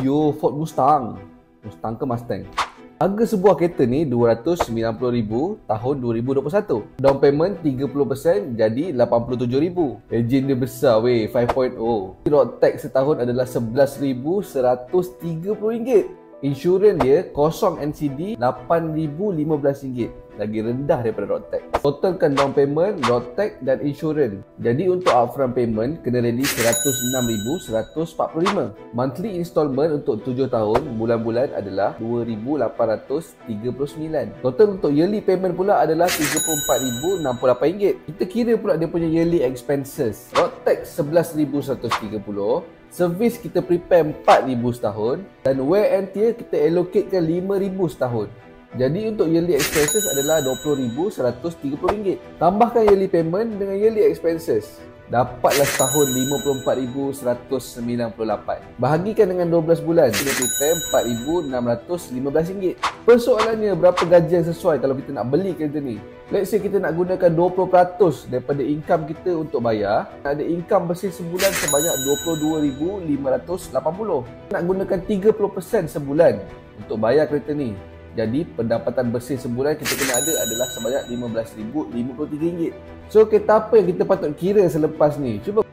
Yo, Ford Mustang. Mustang ke Mustang? Harga sebuah kereta ni RM290,000 tahun 2021. Down payment 30% jadi RM87,000. Engine dia besar weh, 5.0. Road tax setahun adalah RM11,130. Insurans dia kosong NCD RM8,015. Lagi rendah daripada road tax. Totalkan down payment, road tax dan insurans. Jadi untuk upfront payment kena ready RM106,145. Monthly installment untuk 7 tahun bulan-bulan adalah RM2,839. Total untuk yearly payment pula adalah RM34,068. Kita kira pula dia punya yearly expenses. Road tax RM11,130. Servis kita prepare 4,000 setahun dan wear and tear kita allocatekan 5,000 setahun. Jadi untuk yearly expenses adalah RM20,130. Tambahkan yearly payment dengan yearly expenses. Dapatlah setahun RM54,198. Bahagikan dengan 12 bulan. Kita prepare RM4,615. Persoalannya berapa gaji yang sesuai kalau kita nak beli kereta ni? Let's say kita nak gunakan 20% daripada income kita untuk bayar. Ada income bersih sebulan sebanyak RM22,580. Nak gunakan 30% sebulan untuk bayar kereta ni. Jadi pendapatan bersih sebulan kita kena ada adalah sebanyak RM15,053. So kereta apa yang kita patut kira selepas ni? Cuba